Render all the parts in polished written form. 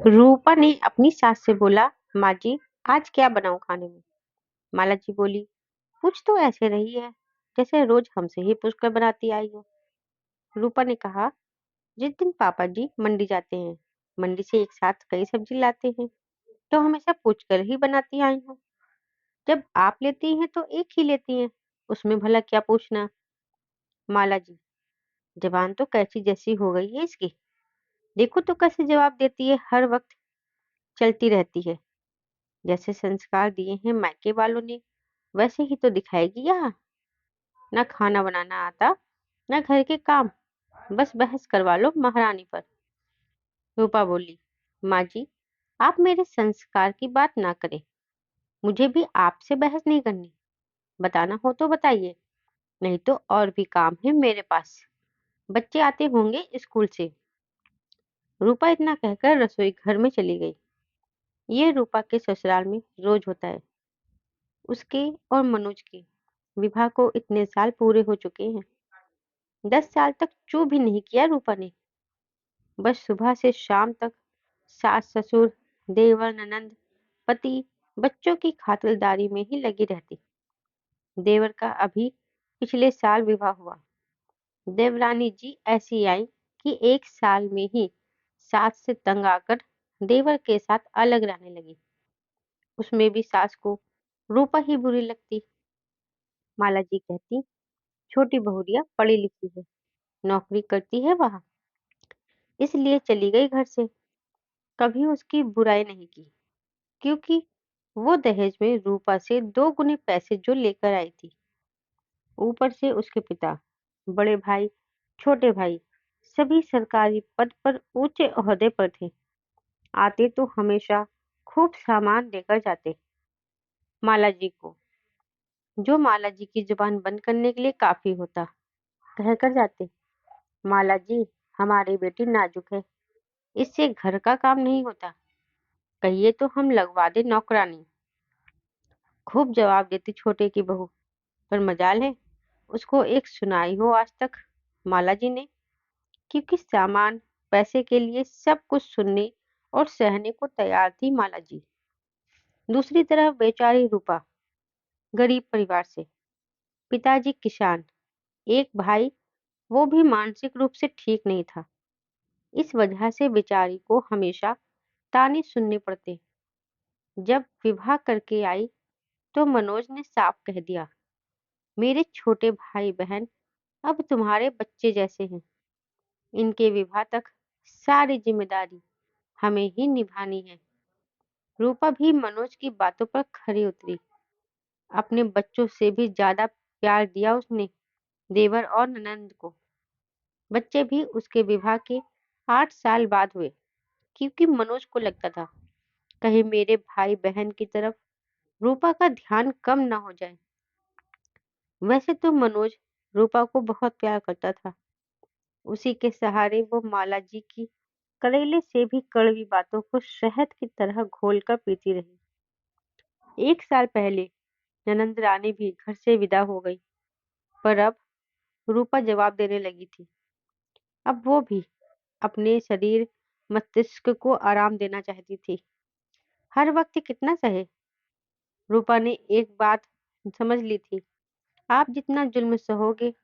रूपा ने अपनी सास से बोला, माँ जी, आज क्या बनाऊं खाने में? माला जी बोली, पूछ तो ऐसे रही है जैसे रोज हमसे ही पूछकर बनाती आई हो। रूपा ने कहा, जिस दिन पापा जी मंडी जाते हैं, मंडी से एक साथ कई सब्जी लाते हैं, तो हमेशा पूछ कर ही बनाती आई हूँ। जब आप लेती हैं तो एक ही लेती हैं, उसमें भला क्या पूछना? माला जी, जबान तो कैची जैसी हो गई है इसकी। देखो तो कैसे जवाब देती है, हर वक्त चलती रहती है। जैसे संस्कार दिए हैं मायके वालों ने, वैसे ही तो दिखाएगी यहाँ। ना खाना बनाना आता, ना घर के काम, बस बहस करवा लो महारानी पर। रूपा बोली, माँ जी, आप मेरे संस्कार की बात ना करें। मुझे भी आपसे बहस नहीं करनी। बताना हो तो बताइए, नहीं तो और भी काम है मेरे पास। बच्चे आते होंगे स्कूल से। रूपा इतना कहकर रसोई घर में चली गई। ये रूपा के ससुराल में रोज होता है। उसके और मनोज के विवाह को इतने साल पूरे हो चुके हैं। 10 साल तक चू भी नहीं किया रूपा ने। बस सुबह से शाम तक सास ससुर, देवर ननंद, पति, बच्चों की खातिरदारी में ही लगी रहती। देवर का अभी पिछले साल विवाह हुआ। देवरानी जी ऐसी आई कि 1 साल में ही सास से तंग आकर देवर के साथ अलग रहने लगी। उसमें भी सास को रूपा ही बुरी लगती। माला जी कहती, छोटी बहुरिया पढ़ी लिखी है, नौकरी करती है वहां, इसलिए चली गई घर से। कभी उसकी बुराई नहीं की, क्योंकि वो दहेज में रूपा से 2 गुने पैसे जो लेकर आई थी। ऊपर से उसके पिता, बड़े भाई, छोटे भाई, सभी सरकारी पद पर ऊंचे ओहदे पर थे। आते तो हमेशा खूब सामान देकर जाते माला जी को, जो माला जी की जुबान बंद करने के लिए काफी होता। कहकर जाते, माला जी, हमारी बेटी नाजुक है, इससे घर का काम नहीं होता, कहिए तो हम लगवा दे नौकरानी। खूब जवाब देती छोटे की बहू, पर मजाल है उसको एक सुनाई हो आज तक माला जी ने, क्योंकि सामान पैसे के लिए सब कुछ सुनने और सहने को तैयार थी माला जी। दूसरी तरफ बेचारी रूपा, गरीब परिवार से, पिताजी किसान, एक भाई, वो भी मानसिक रूप से ठीक नहीं था। इस वजह से बेचारी को हमेशा ताने सुनने पड़ते। जब विवाह करके आई तो मनोज ने साफ कह दिया, मेरे छोटे भाई बहन अब तुम्हारे बच्चे जैसे हैं, इनके विवाह तक सारी जिम्मेदारी हमें ही निभानी है। रूपा भी मनोज की बातों पर खरी उतरी। अपने बच्चों से भी ज्यादा प्यार दिया उसने देवर और ननंद को। बच्चे भी उसके विवाह के 8 साल बाद हुए, क्योंकि मनोज को लगता था कहीं मेरे भाई बहन की तरफ रूपा का ध्यान कम न हो जाए। वैसे तो मनोज रूपा को बहुत प्यार करता था। उसी के सहारे वो माला जी की करेले से भी कड़वी बातों को शहद की तरह घोलकर पीती रही। 1 साल पहले ननंद रानी भी घर से विदा हो गई, पर अब रूपा जवाब देने लगी थी। अब वो भी अपने शरीर मस्तिष्क को आराम देना चाहती थी। हर वक्त कितना सहे? रूपा ने एक बात समझ ली थी, आप जितना जुल्म सहोगे,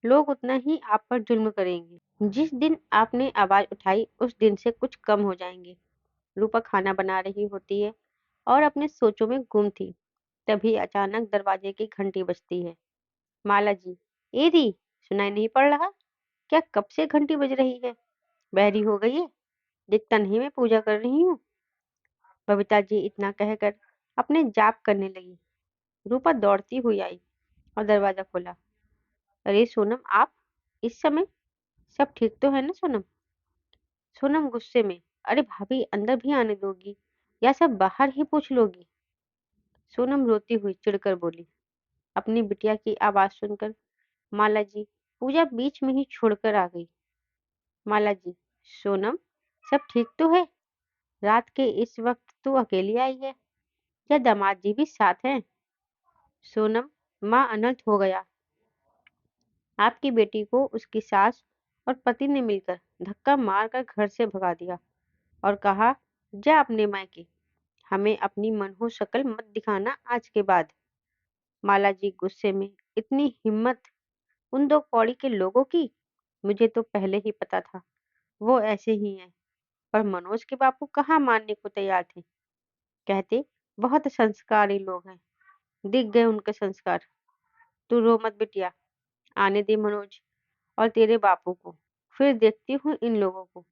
लोग उतना ही आप पर जुल्म करेंगे। जिस दिन आपने आवाज उठाई उस दिन से कुछ कम हो जाएंगे। रूपा खाना बना रही होती है और अपने सोचों में गुम थी। तभी अचानक दरवाजे की घंटी बजती है। माला जी, ए दी, सुनाई नहीं पड़ रहा? क्या कब से घंटी बज रही है? बहरी हो गई है? दिखता नहीं मैं पूजा कर रही हूँ। बबीता जी इतना कहकर अपने जाप करने लगी। रूपा दौड़ती हुई आई और दरवाजा खोला। अरे सोनम, आप इस समय? सब ठीक तो है ना सोनम? सोनम गुस्से में, अरे भाभी, अंदर भी आने दोगी या सब बाहर ही पूछ लोगी? सोनम रोती हुई चिढ़कर बोली। अपनी बिटिया की आवाज सुनकर माला जी पूजा बीच में ही छोड़कर आ गई। माला जी, सोनम, सब ठीक तो है? रात के इस वक्त तू अकेली आई है या दामाद जी भी साथ हैं? सोनम, माँ अनर्थ हो गया। आपकी बेटी को उसकी सास और पति ने मिलकर धक्का मारकर घर से भगा दिया। और कहा, जा अपने मायके, हमें अपनी मनहूस शक्ल मत दिखाना आज के बाद। माला जी गुस्से में, इतनी हिम्मत उन दो कौड़ी के लोगों की, मुझे तो पहले ही पता था वो ऐसे ही हैं। पर मनोज के बापू कहाँ मानने को तैयार थे। कहते, बहुत संस्कारी लोग हैं, दिख गए उनके संस्कार। तू रो मत बिटिया, आने दे मनोज और तेरे बापू को, फिर देखती हूँ इन लोगों को।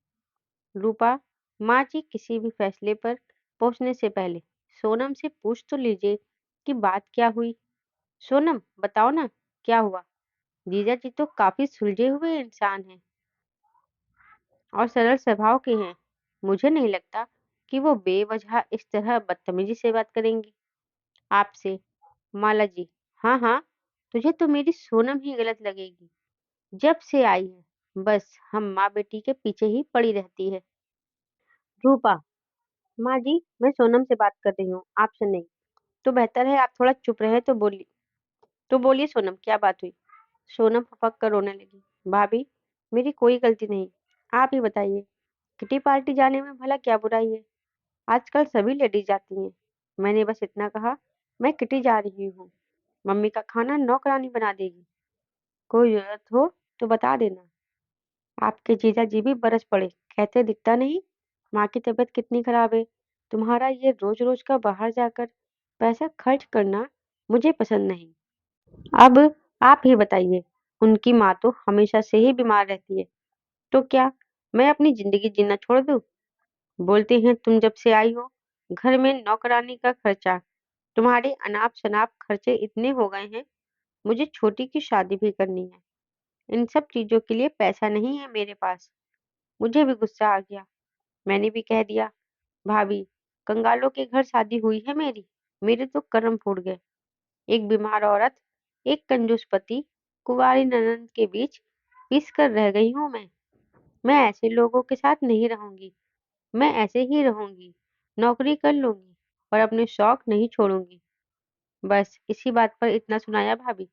रूपा, माँ जी किसी भी फैसले पर पहुंचने से पहले सोनम से पूछ तो लीजिए कि बात क्या हुई। सोनम, बताओ ना, क्या हुआ। जीजा जी तो काफी सुलझे हुए इंसान हैं और सरल स्वभाव के हैं। मुझे नहीं लगता कि वो बेवजह इस तरह बदतमीजी से बात करेंगी आपसे। माला जी, हाँ हाँ, तुझे तो मेरी सोनम ही गलत लगेगी। जब से आई है बस हम माँ बेटी के पीछे ही पड़ी रहती है। रूपा, माँ जी मैं सोनम से बात कर रही हूँ, आपसे नहीं। तो बेहतर है आप थोड़ा चुप रहे तो बोलिए सोनम, क्या बात हुई। सोनम फपक कर रोने लगी। भाभी, मेरी कोई गलती नहीं, आप ही बताइए, किटी पार्टी जाने में भला क्या बुराई है। आजकल सभी लेडीज जाती हैं। मैंने बस इतना कहा, मैं किटी जा रही हूँ, मम्मी का खाना नौकरानी बना देगी, कोई जरूरत हो तो बता देना। आपके जीजा जी भी बरस पड़े, कहते दिखता नहीं माँ की तबीयत कितनी खराब है। तुम्हारा ये रोज रोज का बाहर जाकर पैसा खर्च करना मुझे पसंद नहीं। अब आप ही बताइए, उनकी माँ तो हमेशा से ही बीमार रहती है, तो क्या मैं अपनी जिंदगी जीना छोड़ दूं। बोलते हैं तुम जब से आई हो घर में नौकरानी का खर्चा, तुम्हारे अनाप शनाप खर्चे इतने हो गए हैं। मुझे छोटी की शादी भी करनी है, इन सब चीजों के लिए पैसा नहीं है मेरे पास। मुझे भी गुस्सा आ गया। मैंने भी कह दिया, भाभी, कंगालों के घर शादी हुई है मेरी, मेरे तो कर्म फूट गए। एक बीमार औरत, एक कंजूस पति, कुंवारी ननद के बीच पिस कर रह गई हूँ मैं ऐसे लोगों के साथ नहीं रहूंगी। मैं ऐसे ही रहूंगी, नौकरी कर लूंगी और अपने शौक नहीं छोड़ूंगी। बस इसी बात पर इतना सुनाया भाभी।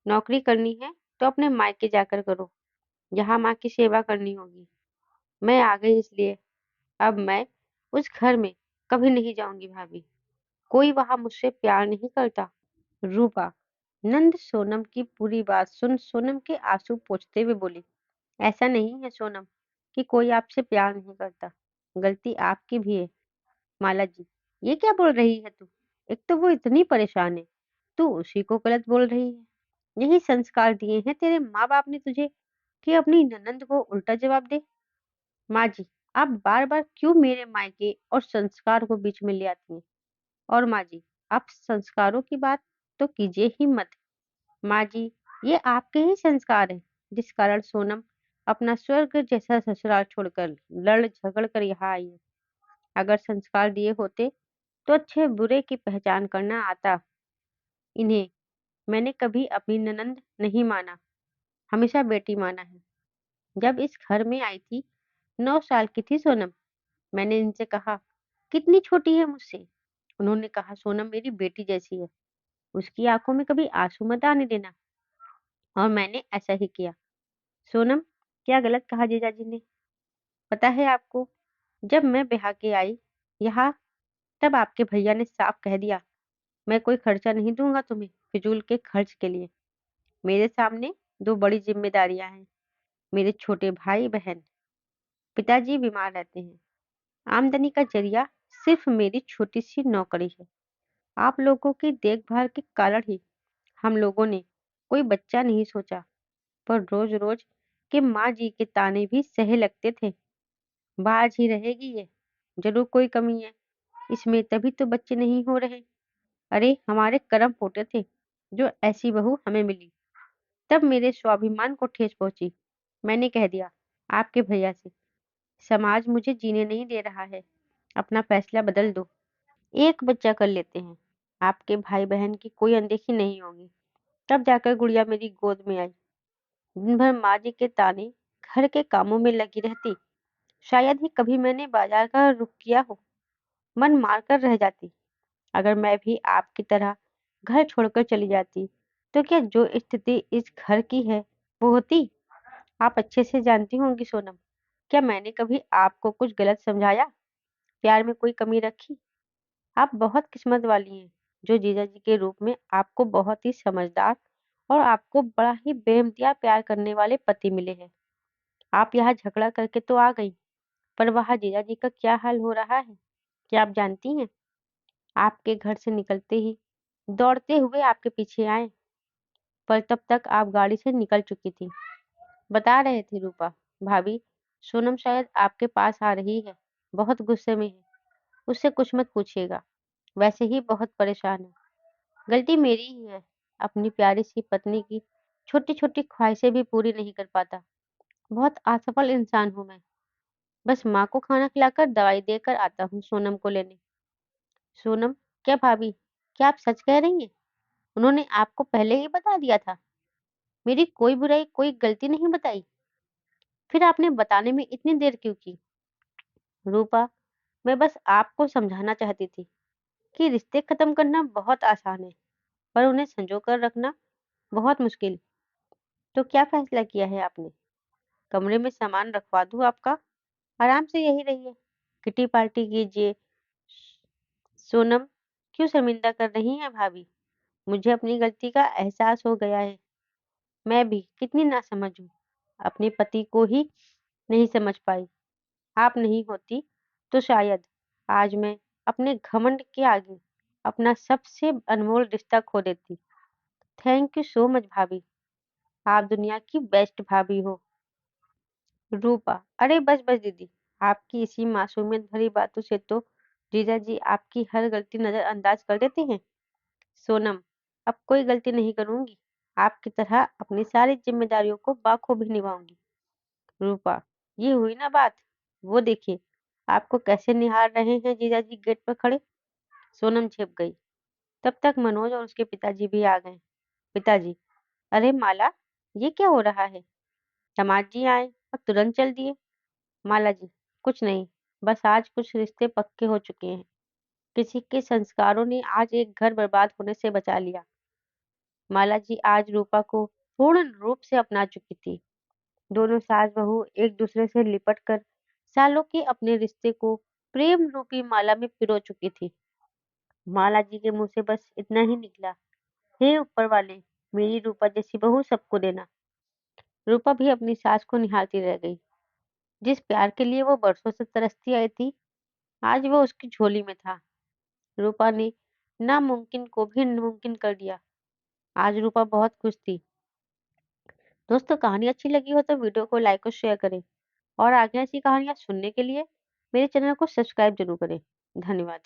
नौकरी करनी है तो अपने मायके जाकर करो, जहाँ माँ की सेवा करनी होगी। मैं आ गई इसलिए अब मैं उस घर में कभी नहीं जाऊंगी भाभी। कोई वहां मुझसे प्यार नहीं करता। रूपा, नंद सोनम की पूरी बात सुन सोनम के आंसू पोंछते हुए बोली, ऐसा नहीं है सोनम कि कोई आपसे प्यार नहीं करता, गलती आपकी भी है। माला जी, ये क्या बोल रही है तू। एक तो वो इतनी परेशान है, तू उसी को गलत बोल रही है। यही संस्कार दिए हैं तेरे माँ बाप ने तुझे कि अपनी ननंद को उल्टा जवाब दे। माँ जी, आप बार बार क्यों मेरे मायके और संस्कार को बीच में ले आती हैं। और माँ जी, आप संस्कारों की बात तो कीजिए ही मत। माँ जी, ये आपके ही संस्कार हैं जिस कारण सोनम अपना स्वर्ग जैसा ससुराल छोड़कर लड़ झगड़ कर यहाँ आई है। अगर संस्कार दिए होते तो अच्छे बुरे की पहचान करना आता इन्हें। मैंने कभी अपनी ननंद नहीं माना, हमेशा बेटी माना है। जब इस घर में आई थी 9 साल की थी सोनम। मैंने इनसे कहा, कितनी छोटी है मुझसे। उन्होंने कहा, सोनम मेरी बेटी जैसी है, उसकी आंखों में कभी आंसू मत आने देना। और मैंने ऐसा ही किया। सोनम, क्या गलत कहा जीजा जी ने। पता है आपको, जब मैं ब्याह के आई यहाँ, तब आपके भैया ने साफ कह दिया, मैं कोई खर्चा नहीं दूंगा तुम्हें फिजूल के खर्च के लिए। मेरे सामने दो बड़ी जिम्मेदारियां हैं, मेरे छोटे भाई बहन, पिताजी बीमार रहते हैं, आमदनी का जरिया सिर्फ मेरी छोटी सी नौकरी है। आप लोगों की देखभाल के कारण ही हम लोगों ने कोई बच्चा नहीं सोचा। पर रोज रोज के माँ जी के ताने भी सहे लगते थे, बाज ही रहेगी ये, जरूर कोई कमी है इसमें, तभी तो बच्चे नहीं हो रहे। अरे हमारे कर्म फूटे थे जो ऐसी बहू हमें मिली। तब मेरे स्वाभिमान को ठेस पहुंची। मैंने कह दिया आपके भैया से, समाज मुझे जीने नहीं दे रहा है, अपना फैसला बदल दो, एक बच्चा कर लेते हैं, आपके भाई बहन की कोई अनदेखी नहीं होगी। तब जाकर गुड़िया मेरी गोद में आई। दिन भर माँ जी के ताने, घर के कामों में लगी रहती। शायद ही कभी मैंने बाजार का रुख किया हो, मन मार कर रह जाती। अगर मैं भी आपकी तरह घर छोड़कर चली जाती तो क्या जो स्थिति इस घर की है वो होती। आप अच्छे से जानती होंगी सोनम, क्या मैंने कभी आपको कुछ गलत समझाया? प्यार में कोई कमी रखी? आप बहुत किस्मत वाली हैं, जो जीजा जी के रूप में आपको बहुत ही समझदार और आपको बड़ा ही बेइम्तियाज प्यार करने वाले पति मिले हैं। आप यहाँ झगड़ा करके तो आ गई, पर वहाँ जीजा जी का क्या हाल हो रहा है, क्या आप जानती हैं? आपके घर से निकलते ही दौड़ते हुए आपके पीछे आए, पर तब तक आप गाड़ी से निकल चुकी थी। बता रहे थे रूपा, भाभी, सोनम शायद आपके पास आ रही है, बहुत गुस्से में है, उससे कुछ मत पूछिएगा, वैसे ही बहुत परेशान है। गलती मेरी ही है, अपनी प्यारी सी पत्नी की छोटी-छोटी ख्वाहिशें भी पूरी नहीं कर पाता। बहुत असफल इंसान हूँ मैं। बस माँ को खाना खिलाकर दवाई देकर आता हूँ सोनम को लेने। सोनम, क्या भाभी, क्या आप सच कह रही हैं? उन्होंने आपको पहले ही बता दिया था? मेरी कोई बुराई, कोई गलती नहीं बताई? फिर आपने बताने में इतनी देर क्यों की? रूपा, मैं बस आपको समझाना चाहती थी कि रिश्ते खत्म करना बहुत आसान है, पर उन्हें संजो कर रखना बहुत मुश्किल। तो क्या फैसला किया है आपने? कमरे में सामान रखवा दूँ आपका? आराम से यहीं रहिए, किटी पार्टी कीजिए। सोनम, क्यों शर्मिंदा कर रही हैं भाभी? मुझे अपनी गलती का एहसास हो गया है। मैं भी कितनी नासमझ हूँ, अपने पति को ही नहीं समझ पाई। आप नहीं होती तो शायद आज मैं अपने घमंड के आगे अपना सबसे अनमोल रिश्ता खो देती। थैंक यू सो मच भाभी, आप दुनिया की बेस्ट भाभी हो। रूपा, अरे बस बस दीदी, आपकी इसी मासूमियत भरी बातों से तो जीजा जी आपकी हर गलती नजरअंदाज कर देते हैं। सोनम, अब कोई गलती नहीं करूंगी, आपकी तरह अपनी सारी जिम्मेदारियों को बाखूबी निभाऊंगी। रूपा, ये हुई ना बात, वो देखिए आपको कैसे निहार रहे हैं जीजा जी गेट पर खड़े। सोनम छिप गई। तब तक मनोज और उसके पिताजी भी आ गए। पिताजी, अरे माला, ये क्या हो रहा है? दामाद जी आए और तुरंत चल दिए। माला जी, कुछ नहीं, बस आज कुछ रिश्ते पक्के हो चुके हैं। किसी के संस्कारों ने आज एक घर बर्बाद होने से बचा लिया। माला जी आज रूपा को पूर्ण रूप से अपना चुकी थी। दोनों सास बहू एक दूसरे से लिपट कर सालों के अपने रिश्ते को प्रेम रूपी माला में पिरो चुकी थी। माला जी के मुंह से बस इतना ही निकला, हे ऊपर वाले, मेरी रूपा जैसी बहू सबको देना। रूपा भी अपनी सास को निहारती रह गई। जिस प्यार के लिए वो बरसों से तरसती आई थी, आज वो उसकी झोली में था। रूपा ने नामुमकिन को भी मुमकिन कर दिया। आज रूपा बहुत खुश थी। दोस्तों, कहानी अच्छी लगी हो तो वीडियो को लाइक और शेयर करें, और आगे ऐसी कहानियां सुनने के लिए मेरे चैनल को सब्सक्राइब जरूर करें। धन्यवाद।